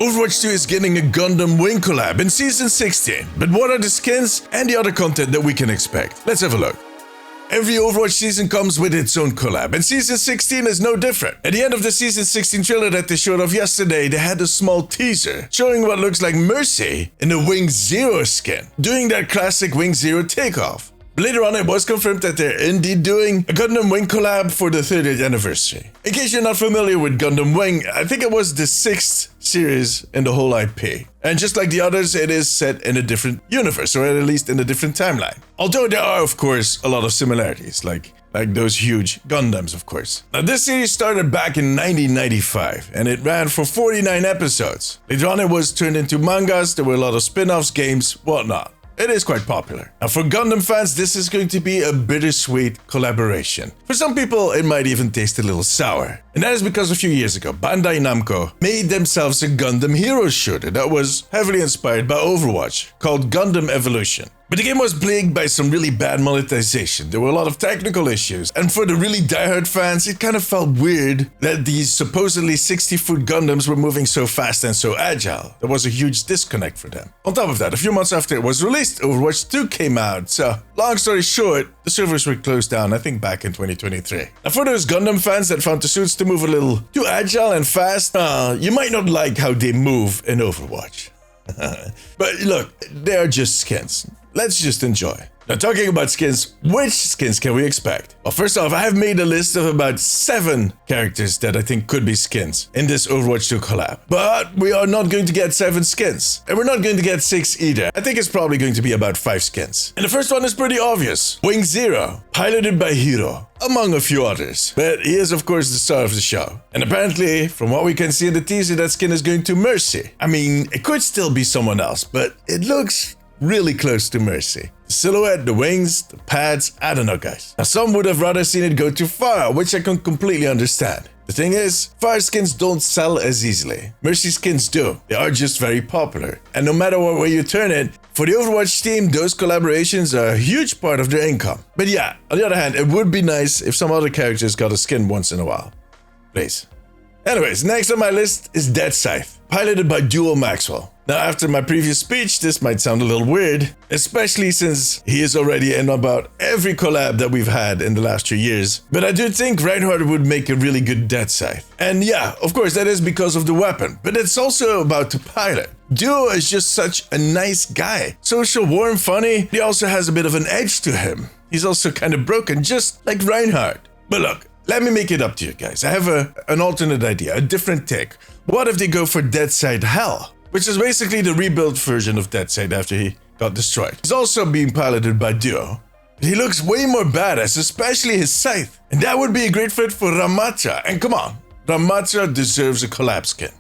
Overwatch 2 is getting a Gundam Wing collab in Season 16, but what are the skins and the other content that we can expect? Let's have a look. Every Overwatch season comes with its own collab, and Season 16 is no different. At the end of the Season 16 trailer that they showed off yesterday, they had a small teaser showing what looks like Mercy in the Wing Zero skin, doing their classic Wing Zero takeoff. Later on, it was confirmed that they're indeed doing a Gundam Wing collab for the 30th anniversary. In case you're not familiar with Gundam Wing, I think it was the 6th series in the whole IP. And just like the others, it is set in a different universe, or at least in a different timeline. Although there are, of course, a lot of similarities, like those huge Gundams, of course. Now, this series started back in 1995, and it ran for 49 episodes. Later on, it was turned into mangas, there were a lot of spin-offs, games, whatnot. It is quite popular. Now, for Gundam fans, this is going to be a bittersweet collaboration. For some people, it might even taste a little sour. And that is because a few years ago, Bandai Namco made themselves a Gundam hero shooter that was heavily inspired by Overwatch, called Gundam Evolution. But the game was plagued by some really bad monetization. There were a lot of technical issues, and for the really diehard fans, it kind of felt weird that these supposedly 60-foot Gundams were moving so fast and so agile. There was a huge disconnect for them. On top of that, a few months after it was released, Overwatch 2 came out, so long story short, the servers were closed down, I think back in 2023. Now for those Gundam fans that found the suits to move a little too agile and fast, you might not like how they move in Overwatch. But look, they are just skins. Let's just enjoy. Now, talking about skins, which skins can we expect? Well, first off, I have made a list of about 7 characters that I think could be skins in this Overwatch 2 collab. But we are not going to get 7 skins. And we're not going to get 6 either. I think it's probably going to be about 5 skins. And the first one is pretty obvious. Wing Zero, piloted by Hiro, among a few others. But he is, of course, the star of the show. And apparently, from what we can see in the teaser, that skin is going to Mercy. I mean, it could still be someone else, but it looks really close to Mercy. The silhouette, the wings, the pads, I don't know, guys. Now, some would have rather seen it go to Pharah, which I can completely understand. The thing is, Pharah skins don't sell as easily. Mercy skins do. They are just very popular. And no matter what way you turn it, for the Overwatch team, those collaborations are a huge part of their income. But yeah, on the other hand, it would be nice if some other characters got a skin once in a while. Please. Anyways, next on my list is Dead Scythe, piloted by Duo Maxwell. Now, after my previous speech, this might sound a little weird, especially since he is already in about every collab that we've had in the last 2 years. But I do think Reinhardt would make a really good Dead Scythe. And yeah, of course, that is because of the weapon, but it's also about the pilot. Duo is just such a nice guy. Social, warm, funny. He also has a bit of an edge to him. He's also kind of broken, just like Reinhardt. But look, let me make it up to you guys. I have an alternate idea, a different take. What if they go for Dead Scythe Hell? Which is basically the rebuilt version of Dead Scythe after he got destroyed. He's also being piloted by Duo. He looks way more badass, especially his scythe. And that would be a great fit for Ramatra. And come on, Ramatra deserves a collab skin.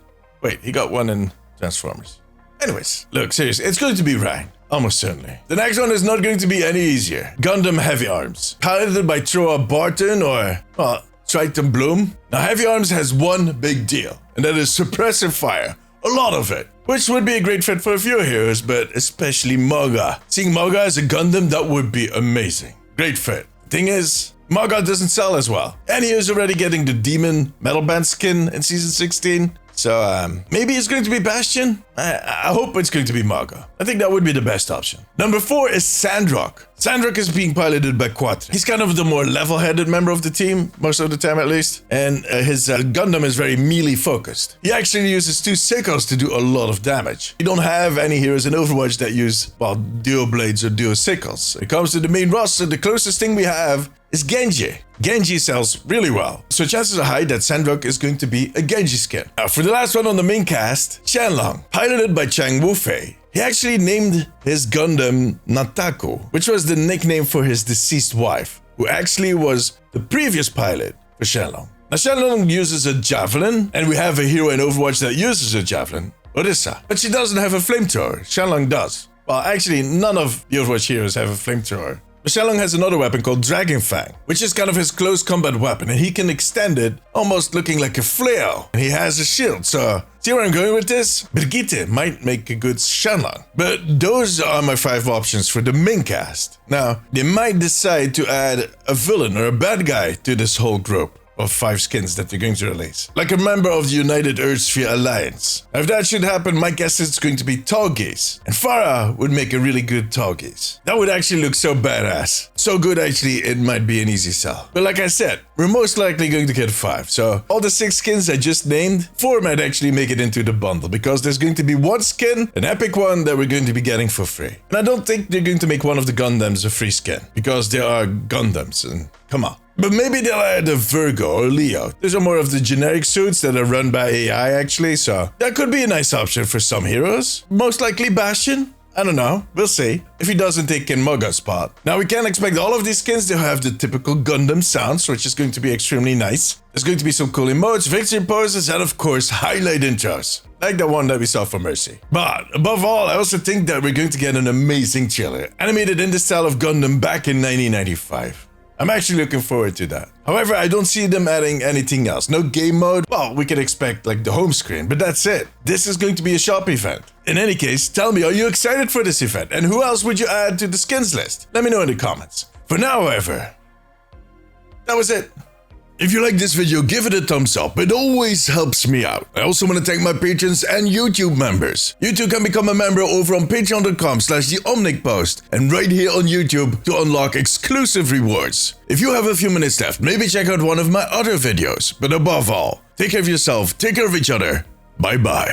Wait, he got one in Transformers. Anyways, look, seriously, it's going to be Ryan. Almost certainly. The next one is not going to be any easier. Gundam Heavy Arms. Piloted by Troa Barton or, well, Triton Bloom. Now, Heavy Arms has one big deal, and that is suppressive fire. A lot of it. Which would be a great fit for a few heroes, but especially Moga. Seeing Moga as a Gundam, that would be amazing. Great fit. Thing is, Moga doesn't sell as well. And he is already getting the Demon Metal Band skin in Season 16. So, maybe it's going to be Bastion? I hope it's going to be Moga. I think that would be the best option. Number 4 is Sandrock. Sandrock is being piloted by Quattro. He's kind of the more level-headed member of the team, most of the time at least. And his Gundam is very melee-focused. He actually uses 2 sickles to do a lot of damage. We don't have any heroes in Overwatch that use, well, duo blades or duo sickles. When it comes to the main roster, the closest thing we have is Genji. Genji sells really well, so chances are high that Sandrock is going to be a Genji skin. Now, for the last one on the main cast, Qianlong, piloted by Chang Wufei. He actually named his Gundam Nataku, which was the nickname for his deceased wife, who actually was the previous pilot for Qianlong. Now, Qianlong uses a javelin, and we have a hero in Overwatch that uses a javelin, Orisa. But she doesn't have a flamethrower. Qianlong does. Well, actually, none of the Overwatch heroes have a flamethrower. Qianlong has another weapon called Dragon Fang, which is kind of his close combat weapon, and he can extend it almost looking like a flail. And he has a shield, so see where I'm going with this? Brigitte might make a good Qianlong. But those are my 5 options for the main cast. Now, they might decide to add a villain or a bad guy to this whole group. of 5 skins that they're going to release. Like a member of the United Earthsphere Alliance. If that should happen, my guess is it's going to be Tallgeese. And Farah would make a really good Tallgeese. That would actually look so badass. So good actually, it might be an easy sell. But like I said, we're most likely going to get 5. So all the 6 skins I just named, 4 might actually make it into the bundle. Because there's going to be 1 skin, an epic one, that we're going to be getting for free. And I don't think they're going to make one of the Gundams a free skin. Because they are Gundams and come on. But maybe they'll add a Virgo or Leo. Those are more of the generic suits that are run by AI actually, so that could be a nice option for some heroes. Most likely Bastion? I don't know, we'll see. If he doesn't take Kinmoga's spot. Now we can't expect all of these skins to have the typical Gundam sounds, which is going to be extremely nice. There's going to be some cool emotes, victory poses, and of course highlight intros. Like the one that we saw for Mercy. But above all, I also think that we're going to get an amazing trailer, animated in the style of Gundam back in 1995. I'm actually looking forward to that. However, I don't see them adding anything else. No game mode. Well, we can expect like the home screen, but that's it. This is going to be a shop event. In any case, tell me, are you excited for this event? And who else would you add to the skins list? Let me know in the comments. For now, however, that was it. If you like this video, give it a thumbs up. It always helps me out. I also want to thank my patrons and YouTube members. You too can become a member over on patreon.com/theomnicpost and right here on YouTube to unlock exclusive rewards. If you have a few minutes left, maybe check out one of my other videos. But above all, take care of yourself, take care of each other. Bye bye.